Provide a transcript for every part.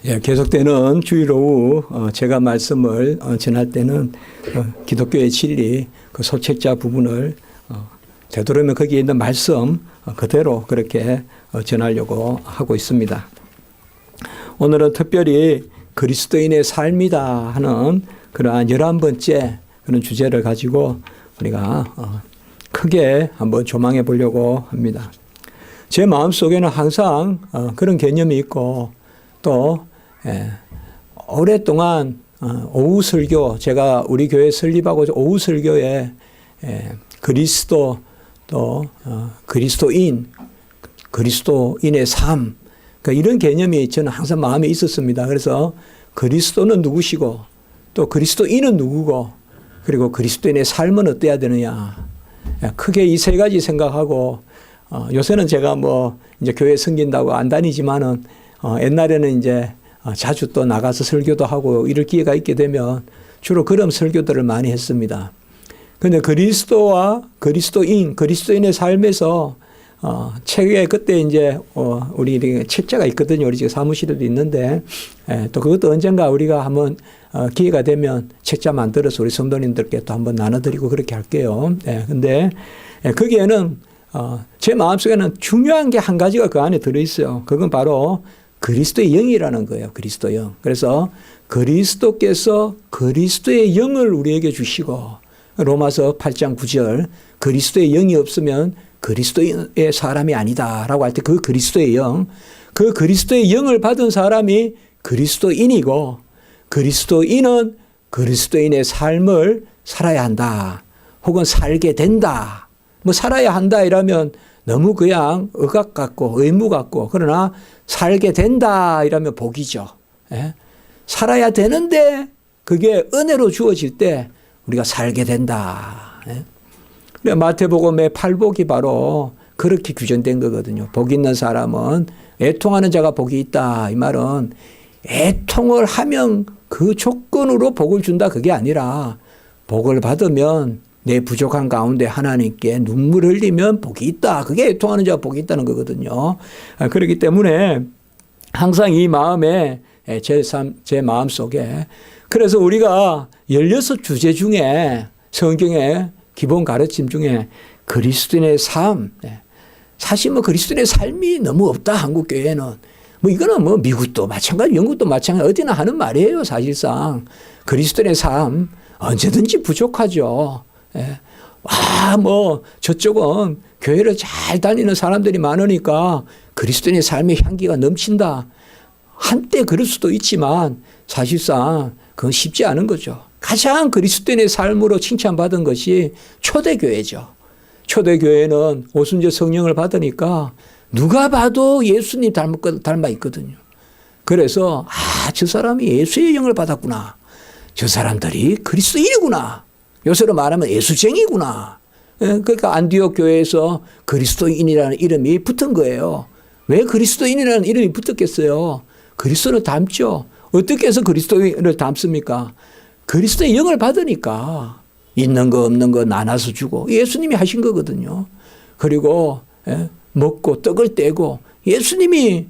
예, 계속되는 주일 오후 제가 말씀을 전할 때는 기독교의 진리 그 소책자 부분을 되도록이면 거기에 있는 말씀 그대로 그렇게 전하려고 하고 있습니다. 오늘은 특별히 그리스도인의 삶이다 하는 그러한 11번째 그런 주제를 가지고 우리가 크게 한번 조망해 보려고 합니다. 제 마음속에는 항상 그런 개념이 있고 또 오랫동안 오후 설교, 제가 우리 교회 설립하고 오후 설교에 그리스도 또 그리스도인, 그리스도인의 삶, 그러니까 이런 개념이 저는 항상 마음에 있었습니다. 그래서 그리스도는 누구시고 또 그리스도인은 누구고 그리고 그리스도인의 삶은 어때야 되느냐. 크게 이 세 가지 생각하고 요새는 제가 이제 교회 섬긴다고 안 다니지만은 옛날에는 이제 자주 또 나가서 설교도 하고 이럴 기회가 있게 되면 주로 그런 설교들을 많이 했습니다. 그런데 그리스도와 그리스도인, 그리스도인의 삶에서 책에 그때 이제 우리 책자가 있거든요. 우리 지금 사무실에도 있는데 또 그것도 언젠가 우리가 한번 기회가 되면 책자 만들어서 우리 성도님들께 또 한번 나눠드리고 그렇게 할게요. 근데 거기에는 제 마음속에는 중요한 게 한 가지가 그 안에 들어있어요. 그건 바로 그리스도의 영이라는 거예요. 그리스도 영. 그래서 그리스도께서 그리스도의 영을 우리에게 주시고 로마서 8장 9절 그리스도의 영이 없으면 그리스도의 사람이 아니다라고 할 때 그 그리스도의 영, 그 그리스도의 영을 받은 사람이 그리스도인이고 그리스도인은 그리스도인의 삶을 살아야 한다. 혹은 살게 된다. 살아야 한다 이러면 너무 그냥 억압 같고 의무 같고 그러나 살게 된다 이러면 복이죠. 살아야 되는데 그게 은혜로 주어질 때 우리가 살게 된다. 마태복음의 팔복이 바로 그렇게 규정된 거거든요. 복 있는 사람은 애통하는 자가 복이 있다. 이 말은 애통을 하면 그 조건으로 복을 준다 그게 아니라 복을 받으면 내 부족한 가운데 하나님께 눈물 흘리면 복이 있다. 그게 애통하는 자가 복이 있다는 거거든요. 그렇기 때문에 항상 이 마음에 제 마음 속에 그래서 우리가 16주제 중에 성경의 기본 가르침 중에 그리스도인의 삶, 사실 그리스도인의 삶이 너무 없다. 한국 교회는 이거는 미국도 마찬가지, 영국도 마찬가지 어디나 하는 말이에요. 사실상 그리스도인의 삶 언제든지 부족하죠. 저쪽은 교회를 잘 다니는 사람들이 많으니까 그리스도인의 삶의 향기가 넘친다. 한때 그럴 수도 있지만 사실상 그건 쉽지 않은 거죠. 가장 그리스도인의 삶으로 칭찬받은 것이 초대교회죠. 초대교회는 오순절 성령을 받으니까 누가 봐도 예수님 닮아 있거든요. 그래서 저 사람이 예수의 영을 받았구나. 저 사람들이 그리스도인이구나. 요새로 말하면 예수쟁이구나. 그러니까 안디옥 교회에서 그리스도인이라는 이름이 붙은 거예요. 왜 그리스도인이라는 이름이 붙었겠어요? 그리스도를 닮죠. 어떻게 해서 그리스도인을 닮습니까? 그리스도의 영을 받으니까 있는 거 없는 거 나눠서 주고 예수님이 하신 거거든요. 그리고 먹고 떡을 떼고 예수님이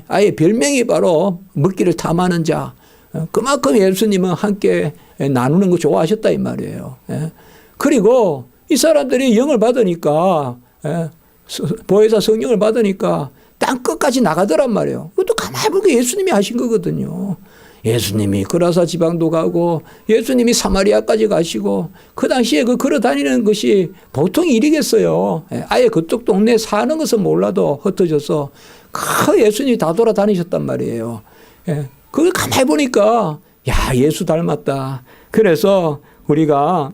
아예 별명이 바로 먹기를 탐하는 자. 그만큼 예수님은 함께 나누는 거 좋아하셨다 이 말이에요. 그리고 이 사람들이 영을 받으니까 보혜사 성령을 받으니까 땅 끝까지 나가더란 말이에요. 그것도 가만히 보니까 예수님이 하신 거거든요. 예수님이 그라사 지방도 가고 예수님이 사마리아까지 가시고 그 당시에 걸어 다니는 것이 보통 일이겠어요. 아예 그쪽 동네 사는 것은 몰라도 흩어져서 예수님이 다 돌아다니셨단 말이에요. 그걸 가만히 보니까 예수 닮았다. 그래서 우리가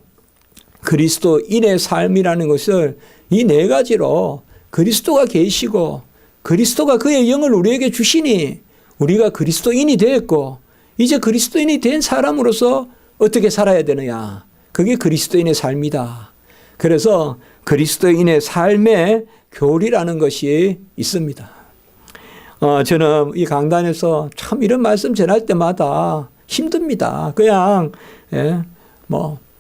그리스도인의 삶이라는 것을 이 네 가지로 그리스도가 계시고 그리스도가 그의 영을 우리에게 주시니 우리가 그리스도인이 되었고 이제 그리스도인이 된 사람으로서 어떻게 살아야 되느냐. 그게 그리스도인의 삶이다. 그래서 그리스도인의 삶의 교리라는 것이 있습니다. 저는 이 강단에서 참 이런 말씀 전할 때마다 힘듭니다. 그냥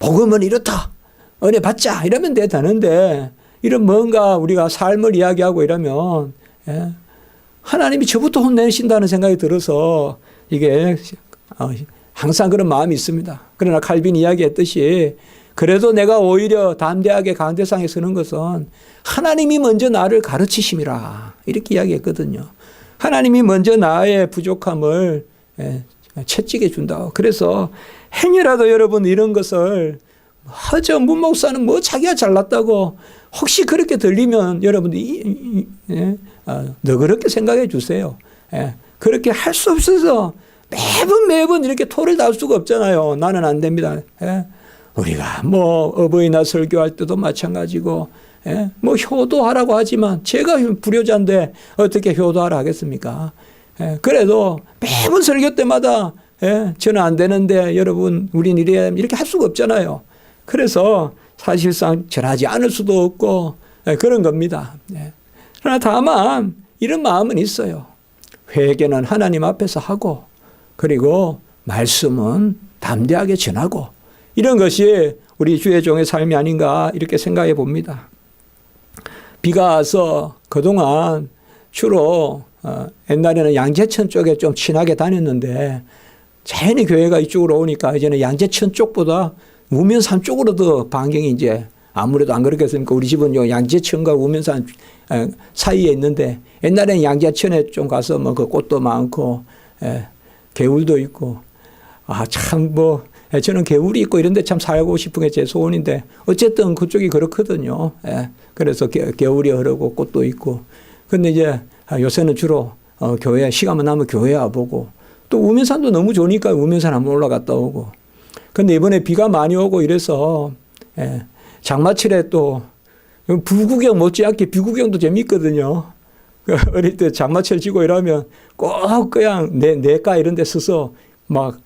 복음은 이렇다. 은혜 받자 이러면 되는데 이런 뭔가 우리가 삶을 이야기하고 이러면 하나님이 저부터 혼내신다는 생각이 들어서 이게 항상 그런 마음이 있습니다. 그러나 칼빈이 이야기했듯이 그래도 내가 오히려 담대하게 가운데상에 서는 것은 하나님이 먼저 나를 가르치심이라 이렇게 이야기했거든요. 하나님이 먼저 나의 부족함을 채찍해 준다. 그래서 행여라도 여러분 이런 것을 저 문 목사는 뭐 자기가 잘났다고 혹시 그렇게 들리면 여러분들이 너그럽게 생각해 주세요. 그렇게 할 수 없어서 매번 이렇게 토를 달 수가 없잖아요. 나는 안 됩니다. 우리가 뭐 어버이날 설교할 때도 마찬가지고 뭐 효도하라고 하지만 제가 불효자인데 어떻게 효도하라 하겠습니까? 그래도 매번 설교 때마다 저는 안 되는데 여러분 우린 이렇게 할 수가 없잖아요. 그래서 사실상 전하지 않을 수도 없고 그런 겁니다. 그러나 다만 이런 마음은 있어요. 회개는 하나님 앞에서 하고 그리고 말씀은 담대하게 전하고 이런 것이 우리 주의 종의 삶이 아닌가 이렇게 생각해 봅니다. 비가 와서 그동안 주로 옛날에는 양재천 쪽에 좀 친하게 다녔는데 자연히 교회가 이쪽으로 오니까 이제는 양재천 쪽보다 우면산 쪽으로 더 반경이 이제 아무래도 안 그렇겠습니까? 우리 집은 양재천과 우면산 사이에 있는데 옛날에는 양재천에 좀 가서 뭐 그 꽃도 많고 개울도 있고 참 뭐 저는 개울이 있고 이런 데 참 살고 싶은 게 제 소원인데 어쨌든 그쪽이 그렇거든요. 그래서 개울이 흐르고 꽃도 있고 근데 이제 요새는 주로 교회 시간만 나면 교회 와보고 또 우면산도 너무 좋으니까 우면산 한번 올라갔다 오고 근데 이번에 비가 많이 오고 이래서 장마철에 또 불구경 못지않게 비구경도 재밌거든요. 어릴 때 장마철 지고 이러면 꼭 그냥 내가 이런 데 서서 막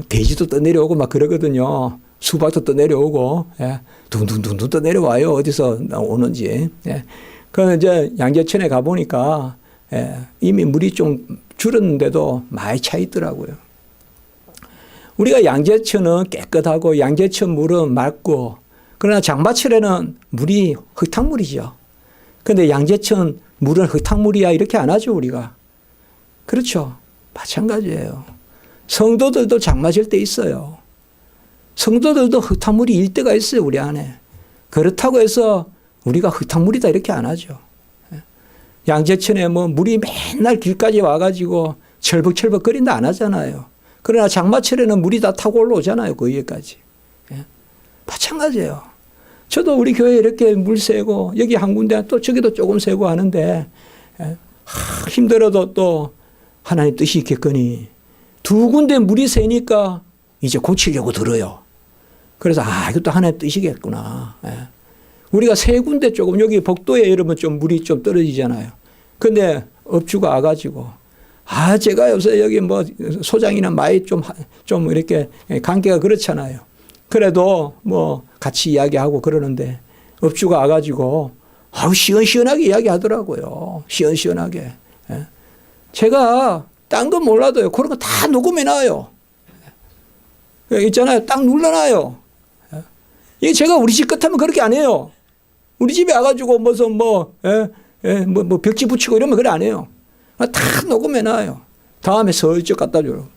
돼지도 떠내려오고 막 그러거든요. 수박도 떠내려오고 둥둥둥둥 떠내려와요. 어디서 오는지. 그래서 이제 양재천에 가보니까 이미 물이 좀 줄었는데도 많이 차 있더라고요. 우리가 양재천은 깨끗하고 양재천 물은 맑고 그러나 장마철에는 물이 흙탕물이죠. 그런데 양재천 물은 흙탕물이야 이렇게 안 하죠 우리가. 그렇죠. 마찬가지예요. 성도들도 장마질 때 있어요. 성도들도 흙탕물이 일 때가 있어요 우리 안에. 그렇다고 해서 우리가 흙탕물이다 이렇게 안 하죠. 양재천에 뭐 물이 맨날 길까지 와가지고 철벅철벅 거린다 안 하잖아요. 그러나 장마철에는 물이 다 타고 올라오잖아요. 그 위에까지. 마찬가지예요. 저도 우리 교회에 이렇게 물 새고 여기 한 군데 또 저기도 조금 새고 하는데 힘들어도 또 하나님 뜻이 있겠거니 두 군데 물이 새니까 이제 고치려고 들어요. 그래서 이것도 하나님 뜻이겠구나. 우리가 세 군데 조금 여기 복도에 이러면 좀 물이 좀 떨어지잖아요. 근데 업주가 와가지고 제가 요새 여기 뭐 소장이나 마이 좀 이렇게 관계가 그렇잖아요. 그래도 뭐 같이 이야기하고 그러는데 업주가 와가지고 시원시원하게 이야기하더라고요. 시원시원하게. 제가 딴 건 몰라도요. 그런 거 다 녹음해 놔요. 있잖아요. 딱 눌러놔요. 이게 제가 우리 집 같으면 그렇게 안 해요. 우리 집에 와가지고 무슨 뭐 벽지 붙이고 이러면 그래 안 해요. 다 녹음해 놔요. 다음에 슬쩍 갖다 줘요.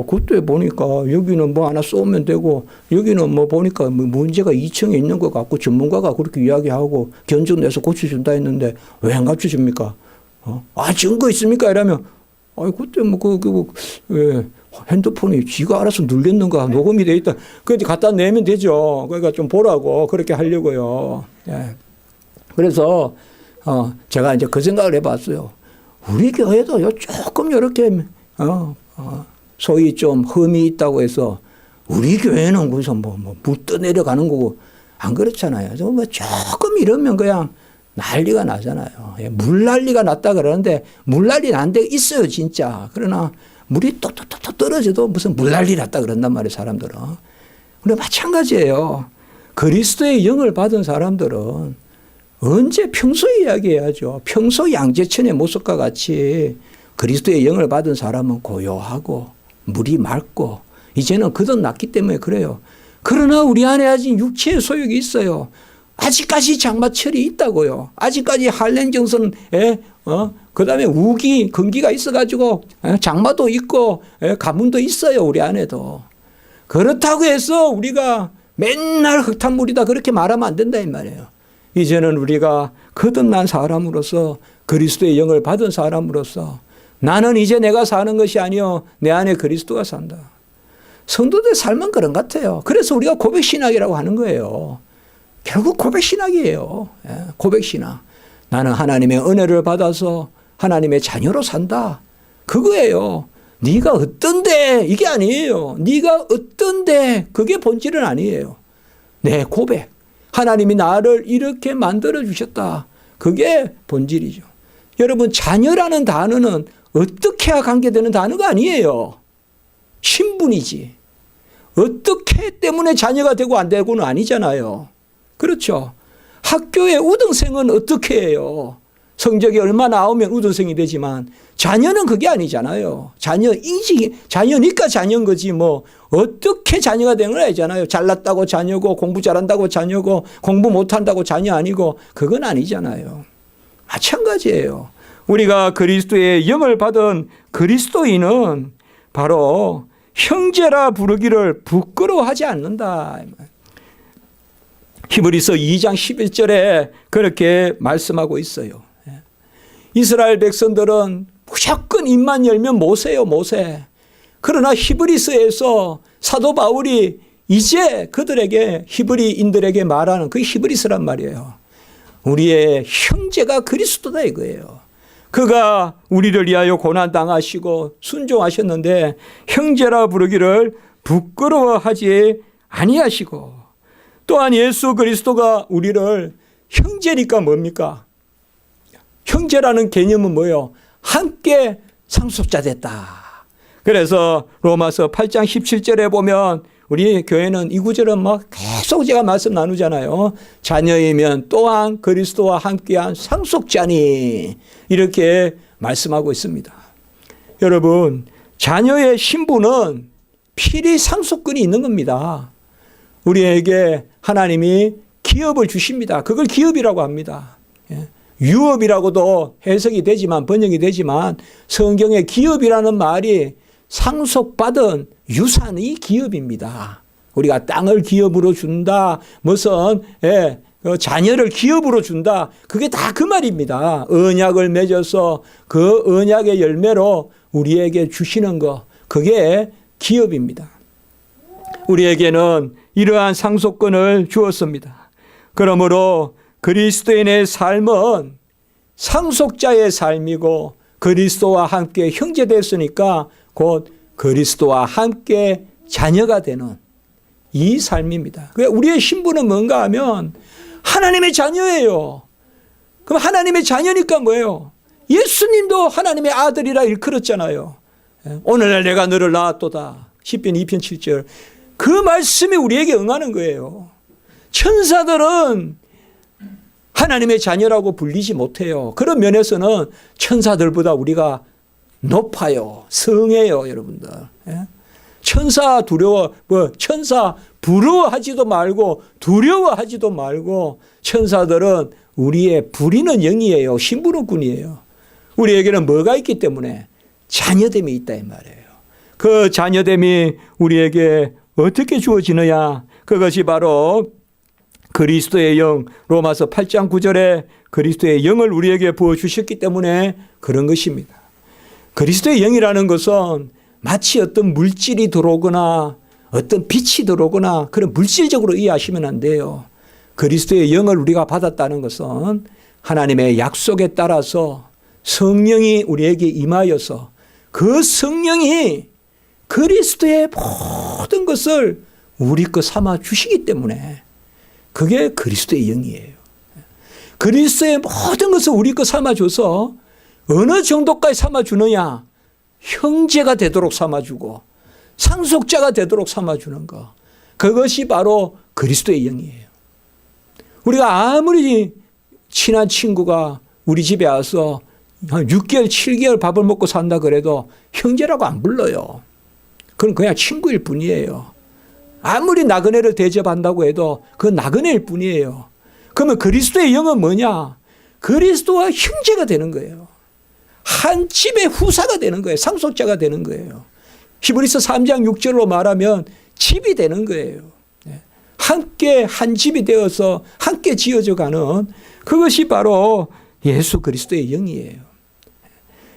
그때 보니까 여기는 뭐 하나 쏘면 되고 여기는 뭐 보니까 문제가 2층에 있는 것 같고 전문가가 그렇게 이야기하고 견적 내서 고쳐준다 했는데 왜 안 고쳐줍니까? 증거 있습니까? 이러면 그때 뭐 핸드폰이 지가 알아서 눌렸는가 녹음이 돼 있다. 그런데 갖다 내면 되죠. 그러니까 좀 보라고 그렇게 하려고요. 그래서 제가 이제 그 생각을 해봤어요. 우리 교회도 조금 이렇게 소위 좀 흠이 있다고 해서 우리 교회는 거기서 물 떠내려가는 거고 안 그렇잖아요. 뭐 조금 이러면 그냥 난리가 나잖아요. 물 난리가 났다 그러는데 물 난리 난 데 있어요 진짜. 그러나 물이 똑똑똑 떨어져도 무슨 물 난리 났다 그런단 말이에요 사람들은. 근데 마찬가지예요. 그리스도의 영을 받은 사람들은 언제 평소에 이야기해야죠. 평소 양재천의 모습과 같이 그리스도의 영을 받은 사람은 고요하고 물이 맑고 이제는 거듭났기 때문에 그래요. 그러나 우리 안에 아직 육체의 소욕이 있어요. 아직까지 장마철이 있다고요. 아직까지 한랭정선에 그 다음에 우기, 근기가 있어가지고 장마도 있고 가문도 있어요. 우리 안에도. 그렇다고 해서 우리가 맨날 흙탕물이다 그렇게 말하면 안 된다 이 말이에요. 이제는 우리가 거듭난 사람으로서 그리스도의 영을 받은 사람으로서 나는 이제 내가 사는 것이 아니요 내 안에 그리스도가 산다. 성도들 삶은 그런 것 같아요. 그래서 우리가 고백신학이라고 하는 거예요. 결국 고백신학이에요. 고백신학. 나는 하나님의 은혜를 받아서 하나님의 자녀로 산다. 그거예요. 네가 어떤데 이게 아니에요. 네가 어떤데 그게 본질은 아니에요. 내 고백. 하나님이 나를 이렇게 만들어 주셨다. 그게 본질이죠. 여러분 자녀라는 단어는 어떻게 해야 관계되는 단어가 아니에요. 신분이지. 어떻게 때문에 자녀가 되고 안 되고는 아니잖아요. 그렇죠. 학교의 우등생은 어떻게 해요? 성적이 얼마 나오면 우등생이 되지만 자녀는 그게 아니잖아요. 자녀 인식이 자녀니까 자녀인 거지 뭐 어떻게 자녀가 되는 건 아니잖아요. 잘났다고 자녀고 공부 잘한다고 자녀고 공부 못한다고 자녀 아니고 그건 아니잖아요. 마찬가지예요. 우리가 그리스도의 영을 받은 그리스도인은 바로 형제라 부르기를 부끄러워하지 않는다. 히브리서 2장 11절에 그렇게 말씀하고 있어요. 이스라엘 백성들은 무조건 입만 열면 모세요, 모세. 그러나 히브리서에서 사도 바울이 이제 그들에게 히브리인들에게 말하는 그 히브리서란 말이에요. 우리의 형제가 그리스도다 이거예요. 그가 우리를 위하여 고난당하시고 순종하셨는데 형제라 부르기를 부끄러워하지 아니하시고 또한 예수 그리스도가 우리를 형제니까 뭡니까? 형제라는 개념은 뭐예요? 함께 상속자 됐다. 그래서 로마서 8장 17절에 보면 우리 교회는 이 구절은 막 계속 제가 말씀 나누잖아요. 자녀이면 또한 그리스도와 함께한 상속자니 이렇게 말씀하고 있습니다. 여러분 자녀의 신분은 필히 상속권이 있는 겁니다. 우리에게 하나님이 기업을 주십니다. 그걸 기업이라고 합니다. 유업이라고도 해석이 되지만 번역이 되지만 성경에 기업이라는 말이 상속받은 유산이 기업입니다. 우리가 땅을 기업으로 준다. 무슨 자녀를 기업으로 준다. 그게 다 그 말입니다. 언약을 맺어서 그 언약의 열매로 우리에게 주시는 거. 그게 기업입니다. 우리에게는 이러한 상속권을 주었습니다. 그러므로 그리스도인의 삶은 상속자의 삶이고 그리스도와 함께 형제됐으니까 곧 그리스도와 함께 자녀가 되는 이 삶입니다. 우리의 신분은 뭔가 하면 하나님의 자녀예요. 그럼 하나님의 자녀니까 뭐예요? 예수님도 하나님의 아들이라 일컬었잖아요. 오늘날 내가 너를 낳았도다. 시편 2편 7절. 그 말씀이 우리에게 응하는 거예요. 천사들은 하나님의 자녀라고 불리지 못해요. 그런 면에서는 천사들보다 우리가 높아요. 성해요, 여러분들. 천사 천사 부러워하지도 말고 두려워하지도 말고 천사들은 우리의 부리는 영이에요. 신부름꾼이에요. 우리에게는 뭐가 있기 때문에 자녀됨이 있다 이 말이에요. 그 자녀됨이 우리에게 어떻게 주어지느냐? 그것이 바로 그리스도의 영, 로마서 8장 9절에 그리스도의 영을 우리에게 부어주셨기 때문에 그런 것입니다. 그리스도의 영이라는 것은 마치 어떤 물질이 들어오거나 어떤 빛이 들어오거나 그런 물질적으로 이해하시면 안 돼요. 그리스도의 영을 우리가 받았다는 것은 하나님의 약속에 따라서 성령이 우리에게 임하여서 그 성령이 그리스도의 모든 것을 우리 것 삼아 주시기 때문에 그게 그리스도의 영이에요. 그리스도의 모든 것을 우리 것 삼아줘서 어느 정도까지 삼아주느냐? 형제가 되도록 삼아주고 상속자가 되도록 삼아주는 거. 그것이 바로 그리스도의 영이에요. 우리가 아무리 친한 친구가 우리 집에 와서 한 6개월, 7개월 밥을 먹고 산다 그래도 형제라고 안 불러요. 그건 그냥 친구일 뿐이에요. 아무리 나그네를 대접한다고 해도 그건 나그네일 뿐이에요. 그러면 그리스도의 영은 뭐냐? 그리스도와 형제가 되는 거예요. 한 집의 후사가 되는 거예요. 상속자가 되는 거예요. 히브리서 3장 6절로 말하면 집이 되는 거예요. 함께 한 집이 되어서 함께 지어져 가는 그것이 바로 예수 그리스도의 영이에요.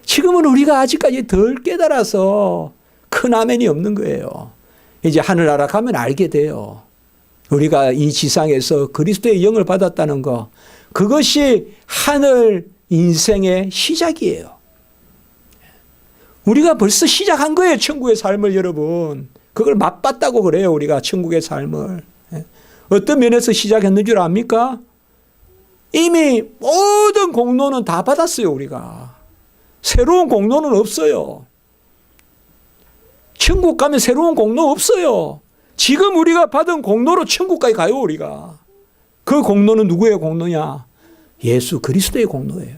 지금은 우리가 아직까지 덜 깨달아서 큰 아멘이 없는 거예요. 이제 하늘나라 가면 알게 돼요. 우리가 이 지상에서 그리스도의 영을 받았다는 거, 그것이 하늘 인생의 시작이에요. 우리가 벌써 시작한 거예요. 천국의 삶을. 여러분, 그걸 맛봤다고 그래요. 우리가 천국의 삶을. 어떤 면에서 시작했는 줄 압니까? 이미 모든 공로는 다 받았어요. 우리가 새로운 공로는 없어요. 천국 가면 새로운 공로 없어요. 지금 우리가 받은 공로로 천국까지 가요. 우리가. 그 공로는 누구의 공로냐? 예수 그리스도의 공로예요.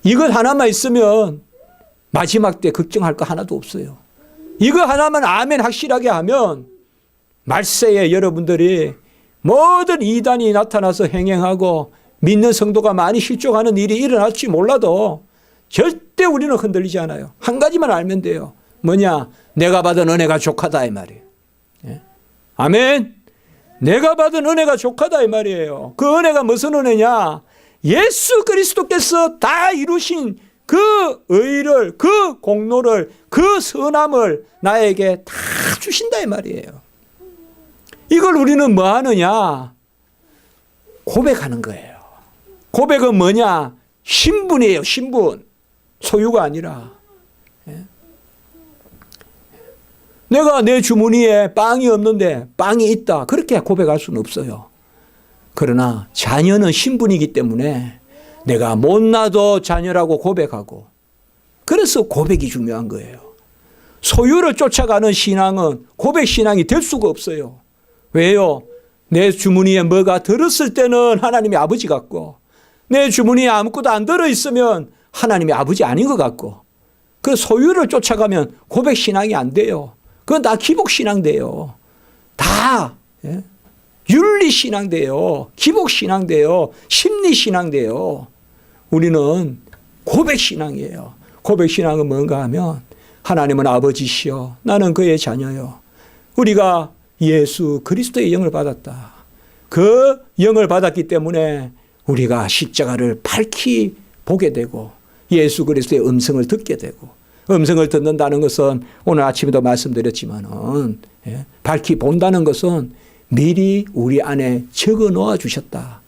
이것 하나만 있으면 마지막 때 걱정할 거 하나도 없어요. 이거 하나만 아멘 확실하게 하면 말세에 여러분들이 모든 이단이 나타나서 행행하고 믿는 성도가 많이 실족하는 일이 일어날지 몰라도 절대 우리는 흔들리지 않아요. 한 가지만 알면 돼요. 뭐냐? 내가 받은 은혜가 족하다 이 말이에요. 예? 아멘. 내가 받은 은혜가 족하다 이 말이에요. 그 은혜가 무슨 은혜냐? 예수 그리스도께서 다 이루신 그 의를, 그 공로를, 그 선함을 나에게 다 주신다 이 말이에요. 이걸 우리는 뭐 하느냐? 고백하는 거예요. 고백은 뭐냐? 신분이에요. 신분. 소유가 아니라. 내가 내 주머니에 빵이 없는데 빵이 있다. 그렇게 고백할 수는 없어요. 그러나 자녀는 신분이기 때문에 내가 못나도 자녀라고 고백하고, 그래서 고백이 중요한 거예요. 소유를 쫓아가는 신앙은 고백 신앙이 될 수가 없어요. 왜요? 내 주머니에 뭐가 들었을 때는 하나님이 아버지 같고, 내 주머니에 아무것도 안 들어있으면 하나님이 아버지 아닌 것 같고, 그 소유를 쫓아가면 고백 신앙이 안 돼요. 그건 다 기복 신앙 돼요. 다 윤리 신앙 돼요. 기복 신앙 돼요. 심리 신앙 돼요. 우리는 고백 신앙이에요. 고백 신앙은 뭔가 하면 하나님은 아버지시여, 나는 그의 자녀요. 우리가 예수 그리스도의 영을 받았다. 그 영을 받았기 때문에 우리가 십자가를 밝히 보게 되고 예수 그리스도의 음성을 듣게 되고, 음성을 듣는다는 것은 오늘 아침에도 말씀드렸지만은 밝히 본다는 것은 미리 우리 안에 적어 놓아 주셨다.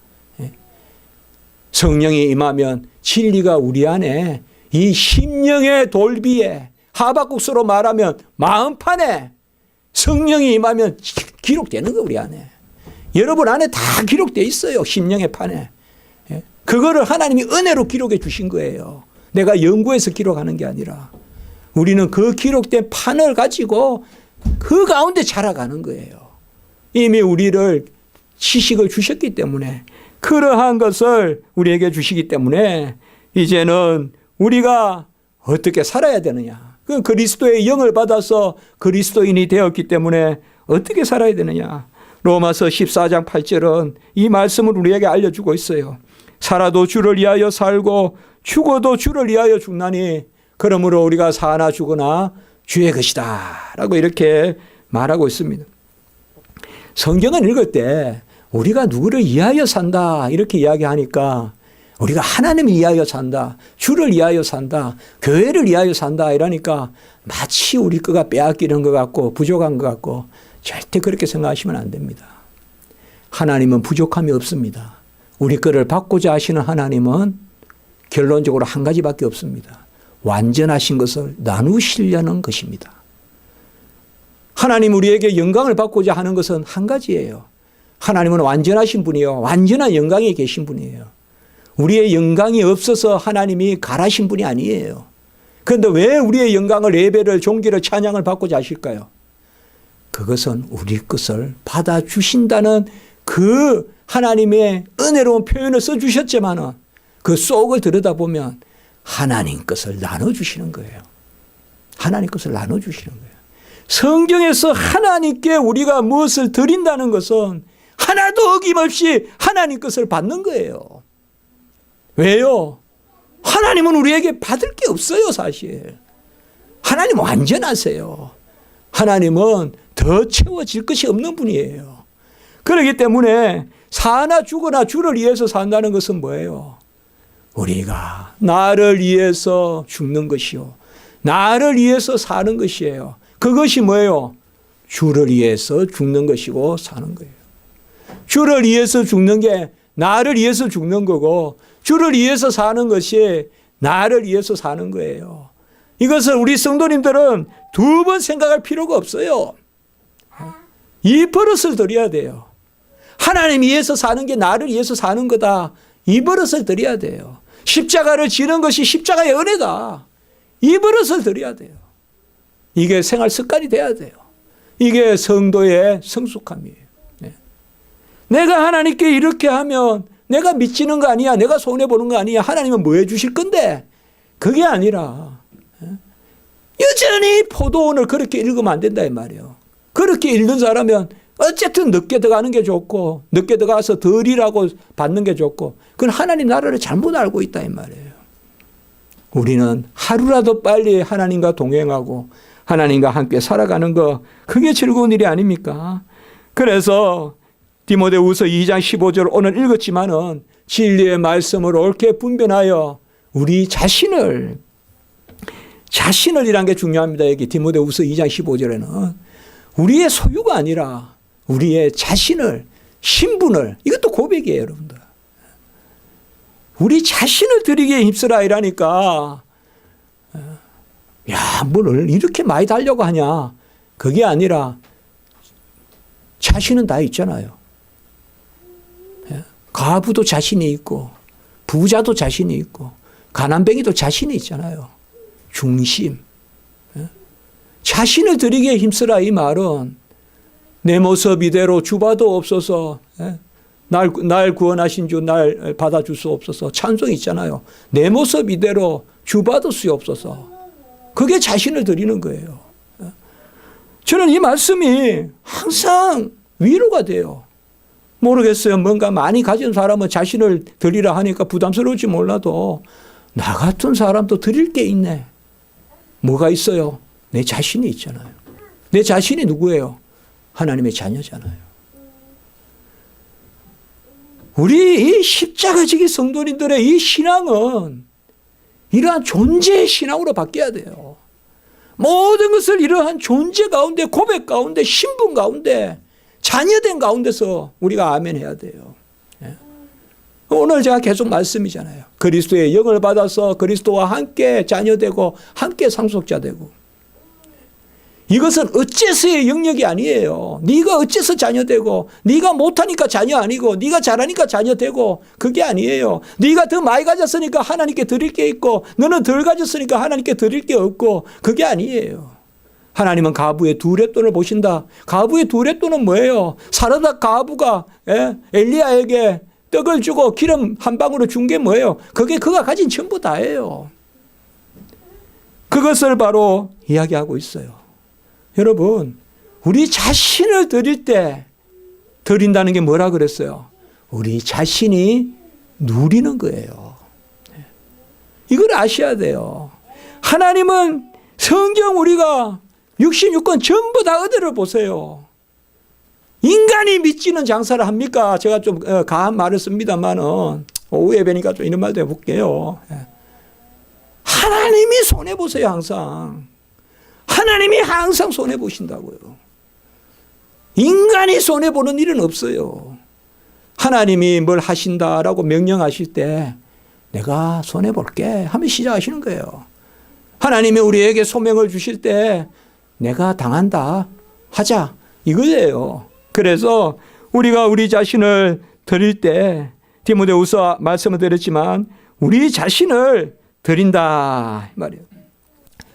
성령이 임하면 진리가 우리 안에 이 심령의 돌비에, 하박국서로 말하면 마음판에 성령이 임하면 기록되는 거 우리 안에. 여러분 안에 다 기록되어 있어요. 심령의 판에. 그거를 하나님이 은혜로 기록해 주신 거예요. 내가 연구해서 기록하는 게 아니라. 우리는 그 기록된 판을 가지고 그 가운데 자라가는 거예요. 이미 우리를 지식을 주셨기 때문에, 그러한 것을 우리에게 주시기 때문에 이제는 우리가 어떻게 살아야 되느냐. 그 그리스도의 영을 받아서 그리스도인이 되었기 때문에 어떻게 살아야 되느냐. 로마서 14장 8절은 이 말씀을 우리에게 알려주고 있어요. 살아도 주를 위하여 살고 죽어도 주를 위하여 죽나니 그러므로 우리가 사나 죽으나 주의 것이다 라고 이렇게 말하고 있습니다. 성경을 읽을 때 우리가 누구를 위하여 산다 이렇게 이야기하니까 우리가 하나님을 위하여 산다, 주를 위하여 산다, 교회를 위하여 산다 이러니까 마치 우리 거가 빼앗기는 것 같고 부족한 것 같고, 절대 그렇게 생각하시면 안 됩니다. 하나님은 부족함이 없습니다. 우리 거를 받고자 하시는 하나님은 결론적으로 한 가지밖에 없습니다. 완전하신 것을 나누시려는 것입니다. 하나님 우리에게 영광을 받고자 하는 것은 한 가지예요. 하나님은 완전하신 분이요, 완전한 영광에 계신 분이에요. 우리의 영광이 없어서 하나님이 가라신 분이 아니에요. 그런데 왜 우리의 영광을, 예배를, 존귀를, 찬양을 받고자 하실까요? 그것은 우리 것을 받아주신다는 그 하나님의 은혜로운 표현을 써주셨지만 그 속을 들여다보면 하나님 것을 나눠주시는 거예요. 하나님 것을 나눠주시는 거예요. 성경에서 하나님께 우리가 무엇을 드린다는 것은 하나도 어김없이 하나님 것을 받는 거예요. 왜요? 하나님은 우리에게 받을 게 없어요, 사실. 하나님 완전하세요. 하나님은 더 채워질 것이 없는 분이에요. 그렇기 때문에 사나 죽으나 주를 위해서 산다는 것은 뭐예요? 우리가 나를 위해서 죽는 것이요, 나를 위해서 사는 것이에요. 그것이 뭐예요? 주를 위해서 죽는 것이고 사는 거예요. 주를 위해서 죽는 게 나를 위해서 죽는 거고, 주를 위해서 사는 것이 나를 위해서 사는 거예요. 이것을 우리 성도님들은 두 번 생각할 필요가 없어요. 이 버릇을 들여야 돼요. 하나님 위해서 사는 게 나를 위해서 사는 거다. 이 버릇을 들여야 돼요. 십자가를 지는 것이 십자가의 은혜다. 이 버릇을 들여야 돼요. 이게 생활 습관이 돼야 돼요. 이게 성도의 성숙함이에요. 네. 내가 하나님께 이렇게 하면 내가 미치는 거 아니야, 내가 손해보는 거 아니야, 하나님은 뭐 해주실 건데, 그게 아니라 여전히 포도원을 그렇게 읽으면 안 된다 이 말이에요. 그렇게 읽는 사람은 어쨌든 늦게 들어가는 게 좋고, 늦게 들어가서 덜 일하고 받는 게 좋고, 그건 하나님 나라를 잘못 알고 있다 이 말이에요. 우리는 하루라도 빨리 하나님과 동행하고 하나님과 함께 살아가는 거, 그게 즐거운 일이 아닙니까? 그래서 디모데후서 2장 15절 오늘 읽었지만은 진리의 말씀을 옳게 분별하여 우리 자신을이란 게 중요합니다. 여기 디모데후서 2장 15절에는 우리의 소유가 아니라 우리의 자신을, 신분을, 이것도 고백이에요, 여러분들. 우리 자신을 드리기에 힘쓰라 이라니까, 야, 뭘 이렇게 많이 달려고 하냐. 그게 아니라 자신은 다 있잖아요. 가부도 자신이 있고, 부자도 자신이 있고, 가난뱅이도 자신이 있잖아요. 중심. 자신을 드리기에 힘쓰라 이 말은 내 모습 이대로 주봐도 없어서, 날 구원하신 주 날 받아줄 수 없어서 찬송 있잖아요. 내 모습 이대로 주받을 수 없어서, 그게 자신을 드리는 거예요. 저는 이 말씀이 항상 위로가 돼요. 모르겠어요. 뭔가 많이 가진 사람은 자신을 드리라 하니까 부담스러울지 몰라도 나 같은 사람도 드릴 게 있네. 뭐가 있어요? 내 자신이 있잖아요. 내 자신이 누구예요? 하나님의 자녀잖아요. 우리 이 십자가지기 성도님들의 이 신앙은 이러한 존재의 신앙으로 바뀌어야 돼요. 모든 것을 이러한 존재 가운데, 고백 가운데, 신분 가운데, 자녀된 가운데서 우리가 아멘 해야 돼요. 오늘 제가 계속 말씀이잖아요. 그리스도의 영을 받아서 그리스도와 함께 자녀되고 함께 상속자 되고, 이것은 어째서의 영역이 아니에요. 네가 어째서 자녀되고, 네가 못하니까 자녀 아니고, 네가 잘하니까 자녀되고, 그게 아니에요. 네가 더 많이 가졌으니까 하나님께 드릴 게 있고, 너는 덜 가졌으니까 하나님께 드릴 게 없고, 그게 아니에요. 하나님은 가부의 두렛돈을 보신다. 가부의 두렛돈은 뭐예요? 사르다 가부가 엘리야에게 떡을 주고 기름 한 방울을 준 게 뭐예요? 그게 그가 가진 전부 다예요. 그것을 바로 이야기하고 있어요. 여러분, 우리 자신을 드릴 때 드린다는 게 뭐라 그랬어요? 우리 자신이 누리는 거예요. 이걸 아셔야 돼요. 하나님은 성경 우리가 66권 전부 다 얻어를 보세요. 인간이 믿지는 장사를 합니까? 제가 좀 가한 말을 씁니다만은 오후 예배니까 좀 이런 말도 해볼게요. 하나님이 손해보세요, 항상. 하나님이 항상 손해보신다고요. 인간이 손해보는 일은 없어요. 하나님이 뭘 하신다라고 명령하실 때 내가 손해볼게 하면 시작하시는 거예요. 하나님이 우리에게 소명을 주실 때 내가 당한다 하자 이거예요. 그래서 우리가 우리 자신을 드릴 때 디모데후서 말씀을 드렸지만 우리 자신을 드린다 말이에요.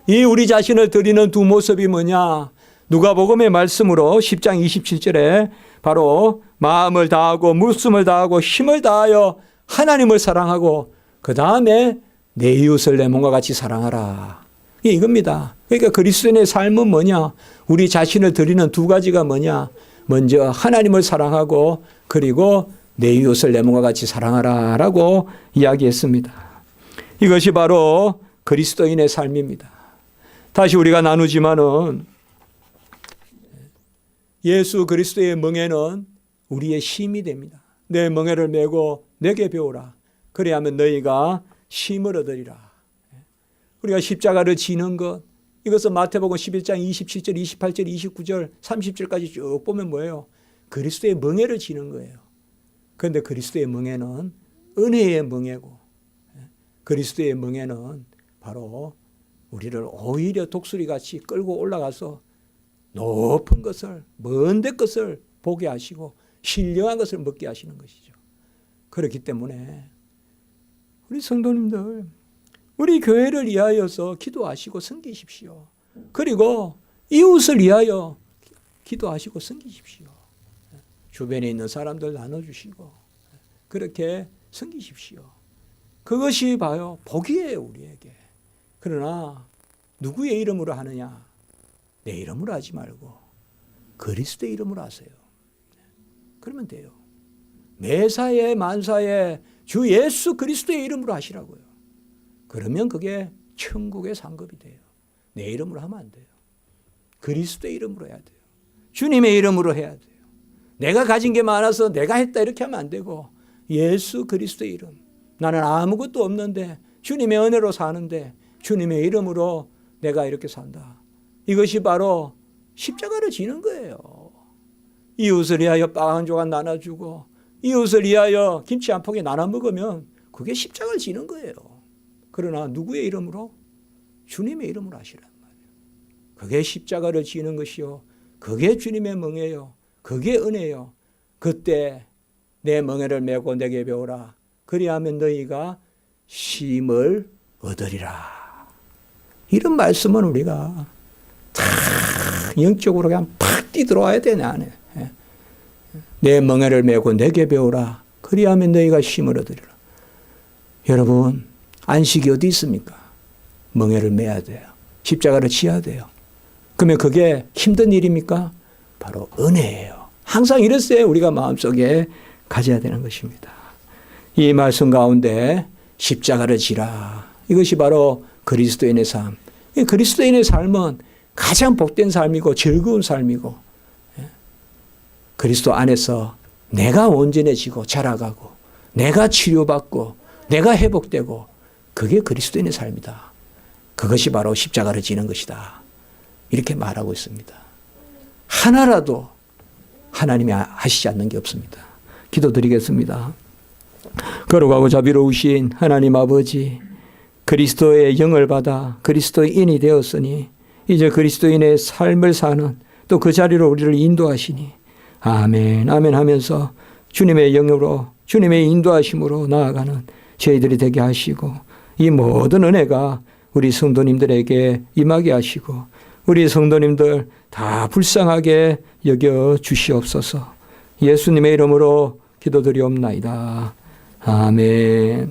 이 우리 자신을 드리는 두 모습이 뭐냐? 누가복음의 말씀으로 10장 27절에 바로 마음을 다하고 목숨을 다하고 힘을 다하여 하나님을 사랑하고 그 다음에 내 이웃을 내 몸과 같이 사랑하라. 이게 이겁니다. 그러니까 그리스도인의 삶은 뭐냐? 우리 자신을 드리는 두 가지가 뭐냐? 먼저 하나님을 사랑하고 그리고 내 이웃을 내 몸과 같이 사랑하라 라고 이야기했습니다. 이것이 바로 그리스도인의 삶입니다. 다시 우리가 나누지만은 예수 그리스도의 멍에는 우리의 힘이 됩니다. 내 멍에를 메고 내게 배우라. 그래야면 너희가 힘을 얻으리라. 우리가 십자가를 지는 것, 이것은 마태복음 11장 27절, 28절, 29절, 30절까지 쭉 보면 뭐예요? 그리스도의 멍에를 지는 거예요. 그런데 그리스도의 멍에는 은혜의 멍에고, 그리스도의 멍에는 바로 우리를 오히려 독수리같이 끌고 올라가서 높은 것을, 먼 데 것을 보게 하시고 신령한 것을 먹게 하시는 것이죠. 그렇기 때문에 우리 성도님들, 우리 교회를 위하여서 기도하시고 섬기십시오. 그리고 이웃을 위하여 기도하시고 섬기십시오. 주변에 있는 사람들 나눠주시고 그렇게 섬기십시오. 그것이 봐요, 복이에요, 우리에게. 그러나 누구의 이름으로 하느냐? 내 이름으로 하지 말고 그리스도의 이름으로 하세요. 그러면 돼요. 매사에 만사에 주 예수 그리스도의 이름으로 하시라고요. 그러면 그게 천국의 상급이 돼요. 내 이름으로 하면 안 돼요. 그리스도의 이름으로 해야 돼요. 주님의 이름으로 해야 돼요. 내가 가진 게 많아서 내가 했다 이렇게 하면 안 되고 예수 그리스도의 이름. 나는 아무것도 없는데 주님의 은혜로 사는데 주님의 이름으로 내가 이렇게 산다. 이것이 바로 십자가를 지는 거예요. 이웃을 위하여 빵 한 조각 나눠주고 이웃을 위하여 김치 한 포기 나눠 먹으면 그게 십자가를 지는 거예요. 그러나 누구의 이름으로? 주님의 이름으로 하시란 말이에요. 그게 십자가를 지는 것이요. 그게 주님의 멍에요. 그게 은혜요. 그때 내 멍에를 메고 내게 배우라. 그리하면 너희가 쉼을 얻으리라. 이런 말씀은 우리가 다 영적으로 그냥 팍 뛰들어와야 되네 안에. 내 멍에를 메고 내게 배우라. 그리하면 너희가 쉼을 얻으리라. 여러분, 안식이 어디 있습니까? 멍에를 메야 돼요. 십자가를 지어야 돼요. 그러면 그게 힘든 일입니까? 바로 은혜예요. 항상 이랬어요. 우리가 마음속에 가져야 되는 것입니다. 이 말씀 가운데 십자가를 지라. 이것이 바로 그리스도인의 삶. 그리스도인의 삶은 가장 복된 삶이고 즐거운 삶이고 그리스도 안에서 내가 온전해지고 자라가고 내가 치료받고 내가 회복되고 그게 그리스도인의 삶이다. 그것이 바로 십자가를 지는 것이다. 이렇게 말하고 있습니다. 하나라도 하나님이 하시지 않는 게 없습니다. 기도드리겠습니다. 거룩하고 자비로우신 하나님 아버지, 그리스도의 영을 받아 그리스도인이 되었으니 이제 그리스도인의 삶을 사는 또 그 자리로 우리를 인도하시니 아멘 아멘 하면서 주님의 영으로 주님의 인도하심으로 나아가는 저희들이 되게 하시고 이 모든 은혜가 우리 성도님들에게 임하게 하시고 우리 성도님들 다 불쌍하게 여겨 주시옵소서. 예수님의 이름으로 기도드리옵나이다. 아멘.